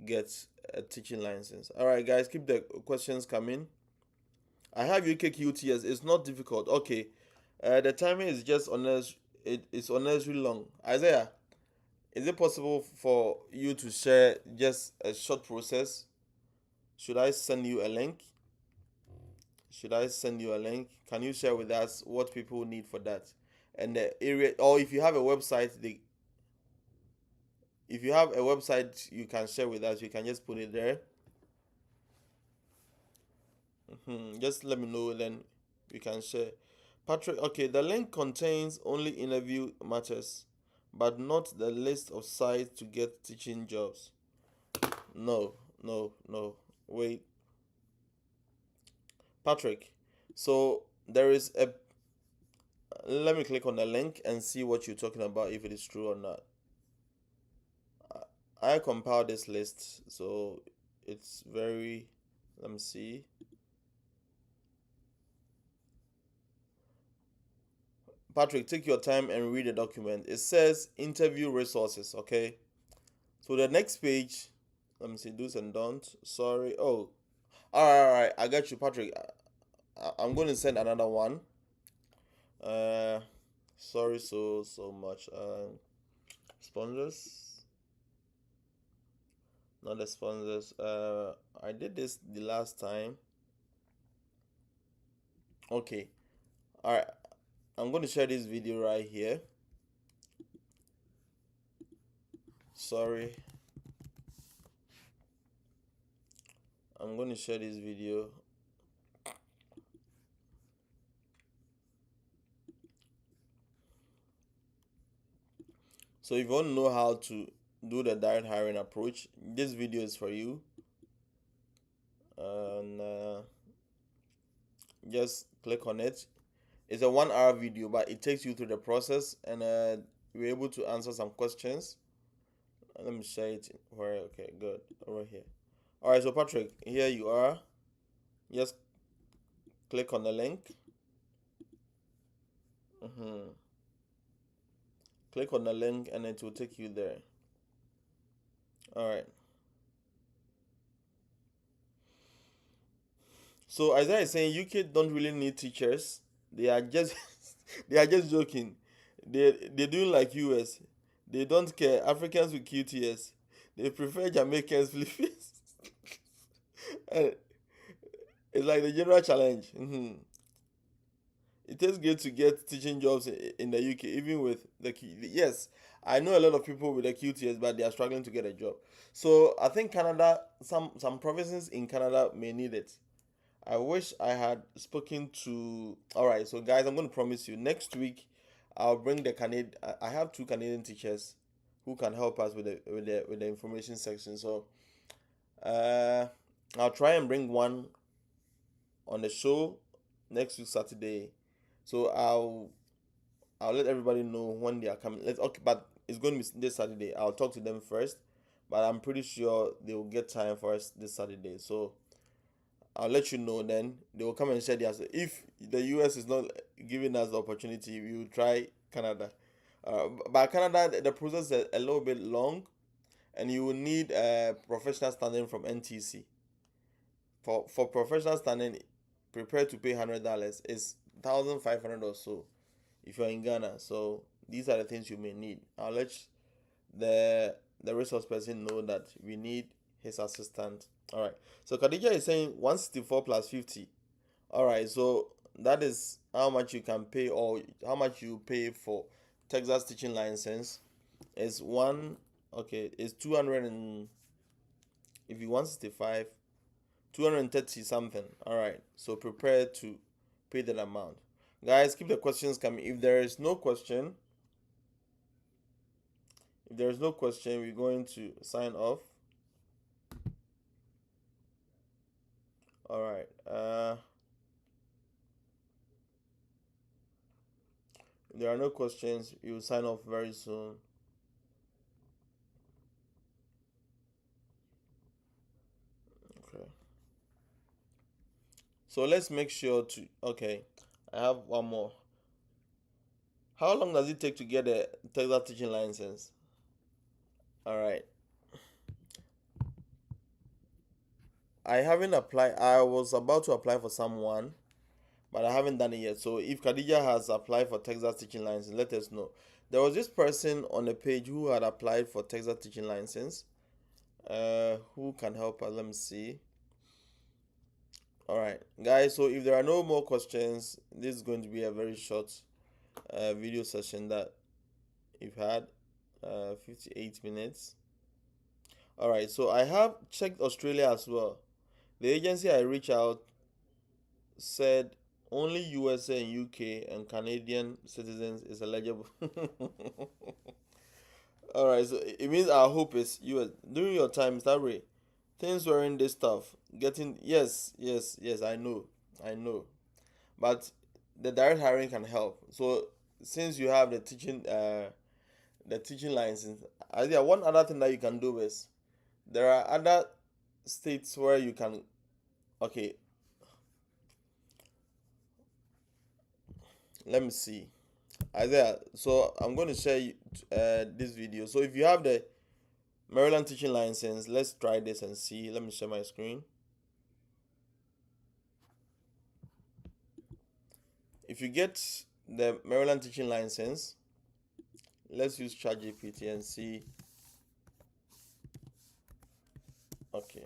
get a teaching license. All right, guys, keep the questions coming. I have UKQTS. It's not difficult. Okay, the timing is just it's unnecessarily long. Isaiah, is it possible for you to share just a short process? Should I send you a link? Should I send you a link? Can you share with us what people need for that? And the area, or if you have a website, if you have a website you can share with us, you can just put it there. Just let me know, then we can share. Patrick, okay, the link contains only interview matters, but not the list of sites to get teaching jobs. No, no. Wait, Patrick. So there is a. Let me click on the link and see what you're talking about, if it is true or not. I compiled this list, so it's very. Let me see. Patrick, take your time and read the document. It says interview resources, okay? So the next page, let me see, do's and don'ts. Sorry. Oh, all right. I got you, Patrick. I'm going to send another one. Uh, Sorry so much. Sponsors, not the sponsors. I did this the last time. Okay. All right. I'm going to share this video right here. Sorry. I'm going to share this video. So if you want to know how to do the direct hiring approach, this video is for you. And just click on it. It's a 1 hour video, but it takes you through the process, and we're able to answer some questions. Let me share it. Where? Okay, good. Over here. All right. So Patrick, here you are. Just click on the link. Click on the link, and it will take you there. All right. So Isaiah is saying UK don't really need teachers. They are just they are just joking. They're doing like US. They don't care. Africans with QTS. They prefer Jamaicans, Philippines. And it's like the general challenge. It is good to get teaching jobs in the UK, even with the yes. I know a lot of people with the QTS, but they are struggling to get a job. So I think Canada, some provinces in Canada may need it. I wish I had spoken to. All right, so guys, I'm going to promise you next week, I'll bring the Canadian. I have two Canadian teachers who can help us with the information section. So uh, I'll try and bring one on the show next week Saturday. So I'll let everybody know when they are coming. Let's okay, but it's going to be this Saturday. I'll talk to them first, but I'm pretty sure they will get time for us this Saturday. So I'll let you know then. They will come and share their. If the US is not giving us the opportunity, we will try Canada. But Canada, the process is a little bit long, and you will need a professional standing from NTC. For professional standing, prepare to pay $100. It's 1,500 or so if you're in Ghana. So these are the things you may need. I'll let the resource person know that we need his assistant. All right. So Khadija is saying 164 plus 50. All right. So that is how much you can pay or how much you pay for Texas teaching license. Is one okay? Is 200 and if you 165, 230 something. All right. So prepare to pay that amount. Guys, keep the questions coming. If there is no question, we're going to sign off. All right. If there are no questions, we will sign off very soon. Okay. So let's make sure to. Okay. I have one more. How long does it take to get a Texas teaching license? All right. I haven't applied. I was about to apply for someone, but I haven't done it yet. So if Khadija has applied for Texas teaching license, let us know. There was this person on the page who had applied for Texas teaching license. Who can help us? Let me see. All right, guys. So if there are no more questions, this is going to be a very short video session that you've had. 58 minutes. All right. So I have checked Australia as well. The agency I reached out said only USA and UK and Canadian citizens is eligible. All right, so it means our hope is US. During your time, Mr. Ray, things weren't this tough. Getting yes, I know, but the direct hiring can help. So since you have the teaching license, I think one other thing that you can do is there are other states where you can. Okay, let me see. Isaiah, so I'm going to share this video. So if you have the Maryland teaching license, let's try this and see. Let me share my screen. If you get the Maryland teaching license, let's use ChatGPT and see. Okay.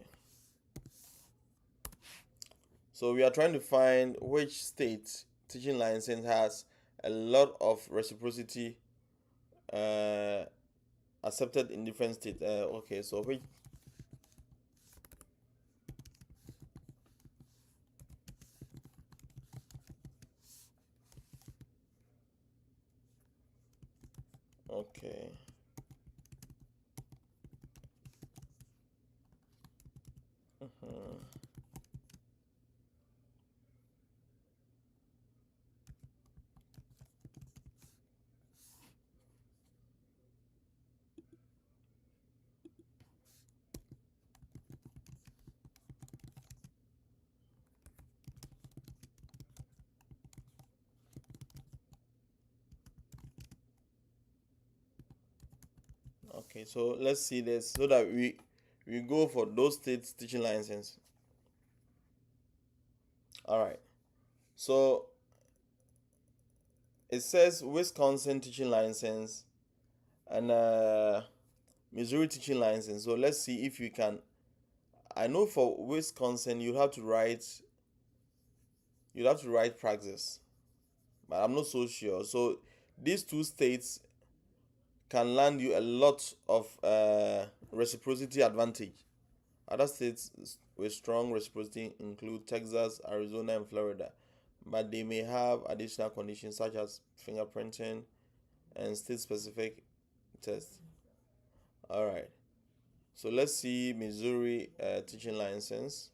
So we are trying to find which state teaching license has a lot of reciprocity uh, accepted in different states. Okay, so which. Okay. Mhm. Okay, so let's see this so that we go for those states teaching license. All right. So it says Wisconsin teaching license and Missouri teaching license. So let's see if you can. I know for Wisconsin you have to write praxis, but I'm not so sure. So these two states can land you a lot of reciprocity advantage. Other states with strong reciprocity include Texas, Arizona, and Florida, but they may have additional conditions such as fingerprinting and state-specific tests. All right. So let's see Missouri teaching license.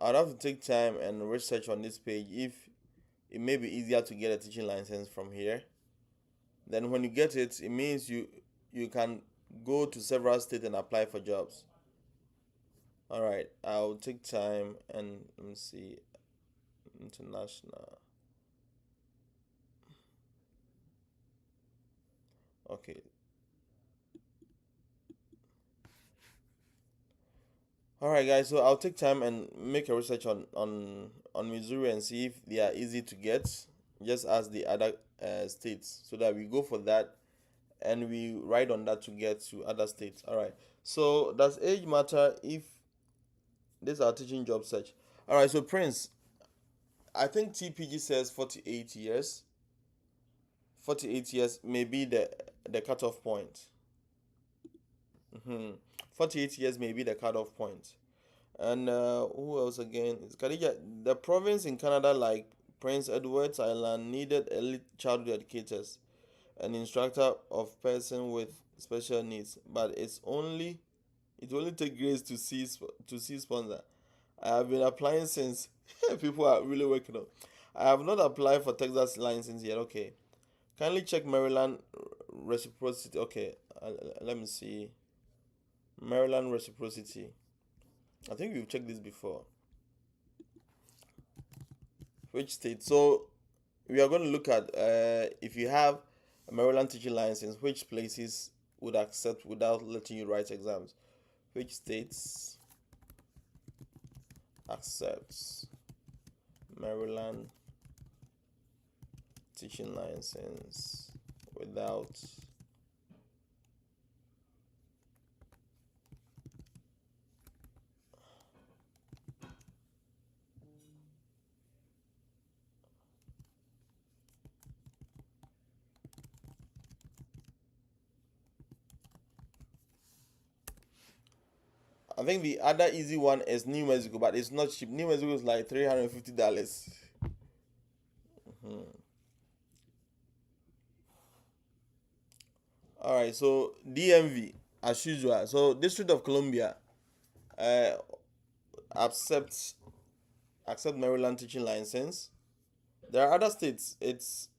I'd have to take time and research on this page if it may be easier to get a teaching license from here. Then when you get it, it means you can go to several states and apply for jobs. All right, I'll take time and let me see international. Okay. All right, guys. So I'll take time and make a research on Missouri and see if they are easy to get, just as the other states, so that we go for that and we ride on that to get to other states. All right. So does age matter if this is our teaching job search? All right. So Prince, I think TPG says 48 years. 48 years may be the cutoff point. 48 years may be the cutoff point. And who else again? It's Khadija. The province in Canada, like Prince Edward's Island, needed elite childhood educators, an instructor of person with special needs. But it only takes grace to see sponsor. I have been applying since people are really working on. I have not applied for Texas license yet. Okay, kindly check Maryland reciprocity. Okay, let me see Maryland reciprocity. I think we've checked this before. Which state? So we are going to look at if you have a Maryland teaching license, which places would accept without letting you write exams? Which states accepts Maryland teaching license without I think the other easy one is New Mexico, but it's not cheap. New Mexico is like $350. All right, so DMV as usual. So District of Columbia uh, accepts accept Maryland teaching license. There are other states. It's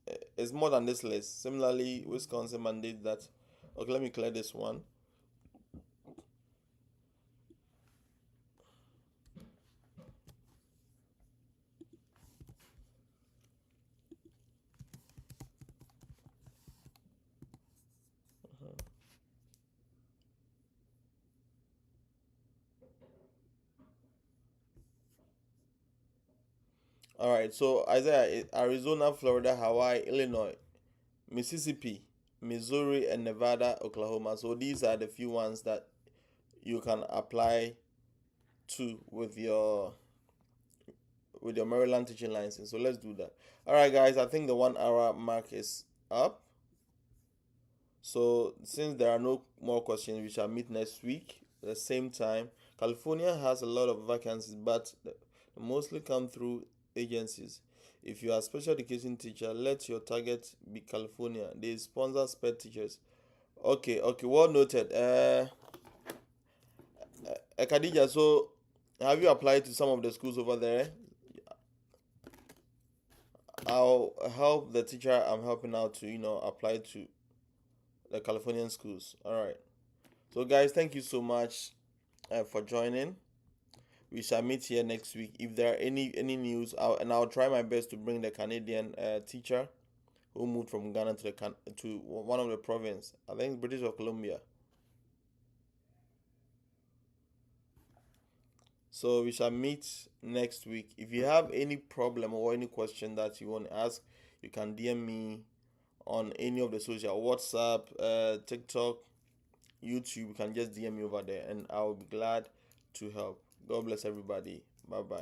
more than this list. Similarly, Wisconsin mandates that. Okay, let me clear this one. All right, so Isaiah, Arizona, Florida, Hawaii, Illinois, Mississippi, Missouri, and Nevada, Oklahoma. So these are the few ones that you can apply to with your Maryland teaching license. So let's do that. All right, guys. I think the 1 hour mark is up. So since there are no more questions, we shall meet next week at the same time. California has a lot of vacancies, but they mostly come through agencies. If you are a special education teacher, let your target be California. They sponsor sped teachers. Okay, well noted. Khadija, so have you applied to some of the schools over there? I'll help the teacher I'm helping out to, apply to the Californian schools. All right. So, guys, thank you so much for joining. We shall meet here next week. If there are any news, I'll try my best to bring the Canadian teacher who moved from Ghana to to one of the province. I think British or Columbia. So we shall meet next week. If you have any problem or any question that you want to ask, you can DM me on any of the social WhatsApp, TikTok, YouTube. You can just DM me over there, and I will be glad to help. God bless everybody. Bye bye.